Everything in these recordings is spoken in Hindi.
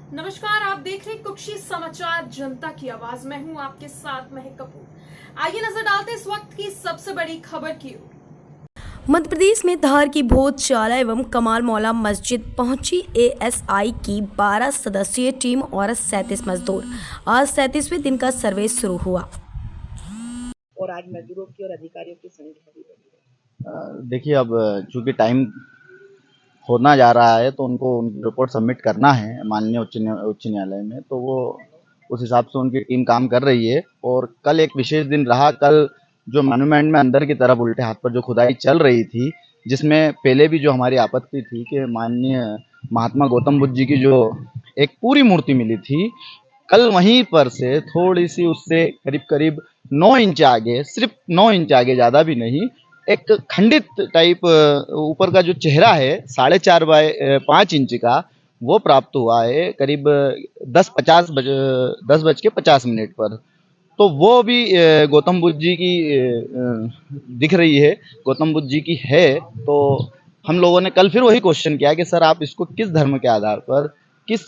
नमस्कार, आप देख रहे हैं कुक्षी समाचार जनता की आवाज। मैं हूं आपके साथ महक कपूर। आइए नजर डालते हैं इस वक्त की सबसे बड़ी खबर की ओर। मध्य प्रदेश में धार की भोजशाला एवं कमाल मौला मस्जिद पहुंची एएसआई की 12 सदस्यीय टीम और 37 मजदूर। आज 37वें दिन का सर्वे शुरू हुआ और आज मजदूरों की और अधिकारियों की संख्या भी बढ़ी है। देखिए, अब चूंकि टाइम होना जा रहा है तो उनको उनकी रिपोर्ट सबमिट करना है माननीय उच्च न्यायालय में, तो वो उस हिसाब से उनकी टीम काम कर रही है। और कल एक विशेष दिन रहा। कल जो मॉन्यूमेंट में अंदर की तरफ उल्टे हाथ पर जो खुदाई चल रही थी, जिसमें पहले भी जो हमारी आपत्ति थी कि माननीय महात्मा गौतम बुद्ध जी की जो एक पूरी मूर्ति मिली थी, कल वहीं पर से थोड़ी सी उससे करीब करीब 9 इंच आगे, सिर्फ 9 इंच आगे, ज़्यादा भी नहीं, एक खंडित टाइप ऊपर का जो चेहरा है 4.5 बाय 5 इंच का, वो प्राप्त हुआ है करीब 10 बज के 50 मिनट पर। तो वो भी गौतम बुद्ध जी की दिख रही है, गौतम बुद्ध जी की है। तो हम लोगों ने कल फिर वही क्वेश्चन किया कि सर आप इसको किस धर्म के आधार पर, किस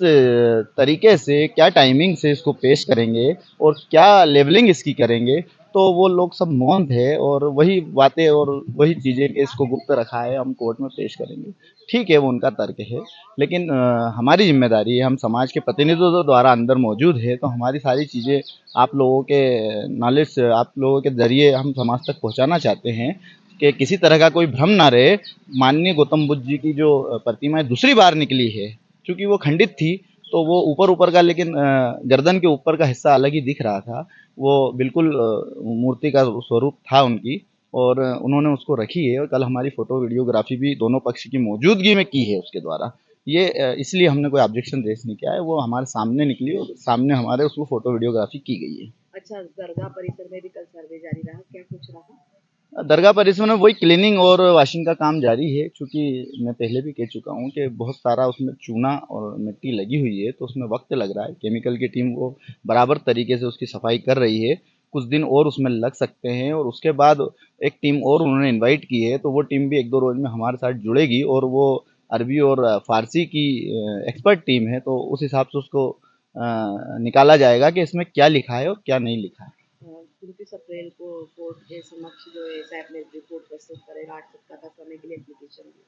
तरीके से, क्या टाइमिंग से इसको पेश करेंगे और क्या लेवलिंग इसकी करेंगे। तो वो लोग सब मौन थे और वही बातें और वही चीज़ें कि इसको गुप्त रखा है, हम कोर्ट में पेश करेंगे। ठीक है, वो उनका तर्क है, लेकिन हमारी जिम्मेदारी है, हम समाज के प्रतिनिधित्व द्वारा अंदर मौजूद है, तो हमारी सारी चीज़ें आप लोगों के नॉलेज से, आप लोगों के ज़रिए हम समाज तक पहुंचाना चाहते हैं कि किसी तरह का कोई भ्रम ना रहे। माननीय गौतम बुद्ध जी की जो प्रतिमा दूसरी बार निकली है, चूँकि वो खंडित थी तो वो ऊपर का, लेकिन गर्दन के ऊपर का हिस्सा अलग ही दिख रहा था। वो बिल्कुल मूर्ति का स्वरूप था उनकी, और उन्होंने उसको रखी है। और कल हमारी फ़ोटो वीडियोग्राफी भी दोनों पक्ष की मौजूदगी में की है उसके द्वारा। ये इसलिए हमने कोई ऑब्जेक्शन रेज़ नहीं किया है, वो हमारे सामने निकली और सामने हमारे उसको फ़ोटो वीडियोग्राफी की गई है। अच्छा, दरगाह परिसर में भी कल सर्वे जारी रहा, क्या कुछ रहा? दरगाह परिसर में वही क्लीनिंग और वॉशिंग का काम जारी है, चूँकि मैं पहले भी कह चुका हूँ कि बहुत सारा उसमें चूना और मिट्टी लगी हुई है, तो उसमें वक्त लग रहा है। केमिकल की टीम वो बराबर तरीके से उसकी सफाई कर रही है। कुछ दिन और उसमें लग सकते हैं, और उसके बाद एक टीम और उन्होंने इनवाइट की है, तो वो टीम भी 1-2 रोज में हमारे साथ जुड़ेगी, और वो अरबी और फारसी की एक्सपर्ट टीम है, तो उस हिसाब से उसको निकाला जाएगा कि इसमें क्या लिखा है और क्या नहीं लिखा है। 29 अप्रैल को कोर्ट के समक्ष जो है अपने रिपोर्ट प्रस्तुत करेगा। 8 सप्ताह का समय के लिए एप्लीकेशन दी।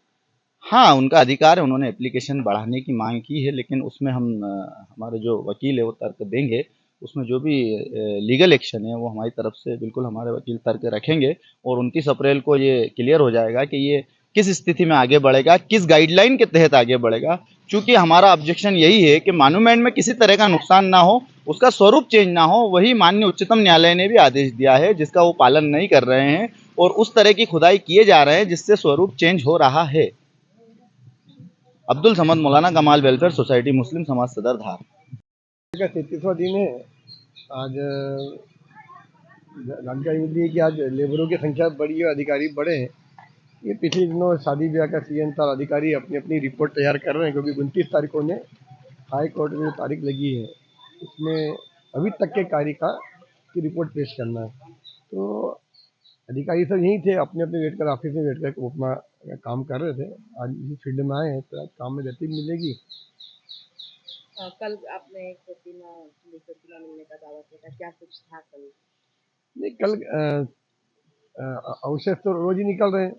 हाँ, उनका अधिकार है, उन्होंने एप्लीकेशन बढ़ाने की माँग की है, लेकिन उसमें हम हमारे जो वकील है वो तर्क देंगे। उसमें जो भी लीगल एक्शन है वो हमारी तरफ से बिल्कुल हमारे वकील तर्क रखेंगे, और 29 अप्रैल को ये क्लियर हो जाएगा कि ये किस स्थिति में आगे बढ़ेगा, किस गाइडलाइन के तहत आगे बढ़ेगा। चूँकि हमारा ऑब्जेक्शन यही है कि मॉन्यूमेंट में किसी तरह का नुकसान ना हो, उसका स्वरूप चेंज ना हो। वही माननीय उच्चतम न्यायालय ने भी आदेश दिया है, जिसका वो पालन नहीं कर रहे हैं, और उस तरह की खुदाई किए जा रहे हैं जिससे स्वरूप चेंज हो रहा है। अब्दुल समद मौलाना कमाल वेलफेयर सोसाइटी मुस्लिम समाज सदर धार। का 33वां दिन है। आज जानकारी मिली है कि आज लेबरों की संख्या बढ़ी है, अधिकारी बढ़े हैं। ये पिछले दिनों शादी ब्याह का सीजन था, अधिकारी अपनी अपनी रिपोर्ट तैयार कर रहे हैं, क्योंकि 29 तारीखों ने हाई कोर्ट में जो तारीख लगी है उसमें अभी तक के कार्य का की रिपोर्ट पेश करना है। तो अधिकारी सब यहीं थे, अपने अपने वेट कर, ऑफिस में वेट कर अपना काम कर रहे थे। आज इसी फील्ड में आए हैं तो आज काम में गति मिलेगी। कल आपने एक प्रतिमा मिलने का दावा किया था, क्या कुछ था कल? नहीं, कल अवशेष तो रोज ही निकल रहे हैं,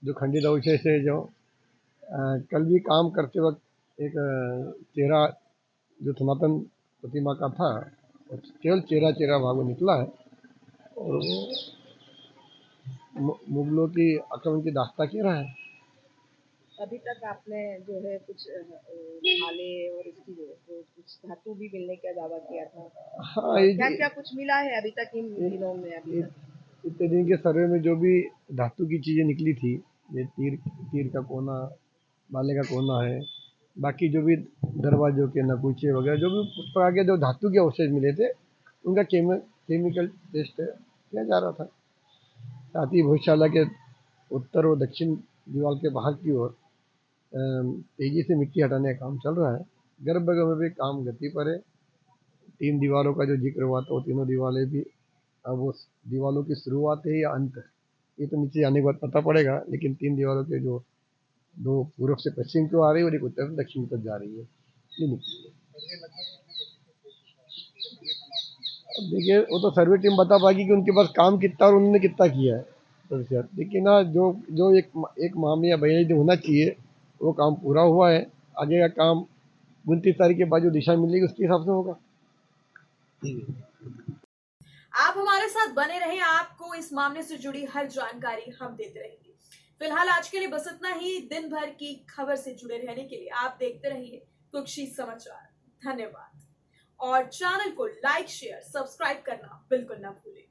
जो खंडित अवशेष है। जो कल भी काम करते वक्त एक चेहरा जो सनातन प्रतिमा का था, केवल चेहरा चेहरा भाग निकला है, और वो मुगलों की आक्रमण की दास्ता कह रहा है। अभी तक आपने जो है कुछ भाले और इसकी जो तो कुछ धातु भी मिलने का दावा किया था। हाँ, क्या क्या कुछ मिला है अभी तक इन दिनों में? अभी तक इतने दिन के सर्वे में जो भी धातु की चीज़ें निकली थी, ये तीर तीर का कोना, भाले का कोना है, बाकी जो भी दरवाजों के नकुचे वगैरह, जो भी उस प्रकार के जो धातु के अवशेष मिले थे, उनका केमिकल टेस्ट किया जा रहा था। साथ ही भोजशाला के उत्तर और दक्षिण दीवार के बाहर की ओर तेजी से मिट्टी हटाने का काम चल रहा है। गर्भगृह में भी काम गति पर है। 3 दीवारों का जो जिक्र हुआ था, वो तीनों दीवारें भी अब उस दीवारों की शुरुआत है या अंत है, ये तो नीचे आने के बाद पता पड़ेगा। लेकिन 3 दीवारों के जो 2 पूर्व से पश्चिम की ओर आ रही है और एक उत्तर से दक्षिण की तरफ जा रही है, ये निकली है। अब देखिए वो तो सर्वे टीम बता पाएगी कि उनके पास काम कितना और उन्होंने कितना किया है प्रतिशत। लेकिन ना जो जो एक माह में या महीने जो होना चाहिए वो काम पूरा हुआ है। आगे का काम 29 तारीख के बाद जो दिशा मिलेगी उसके हिसाब से होगा। आप हमारे साथ बने रहें, आपको इस मामले से जुड़ी हर जानकारी हम देते रहेंगे। फिलहाल आज के लिए बस इतना ही। दिन भर की खबर से जुड़े रहने के लिए आप देखते रहिए कुक्षी समाचार। धन्यवाद और चैनल को लाइक, शेयर, सब्सक्राइब करना बिल्कुल ना भूलें।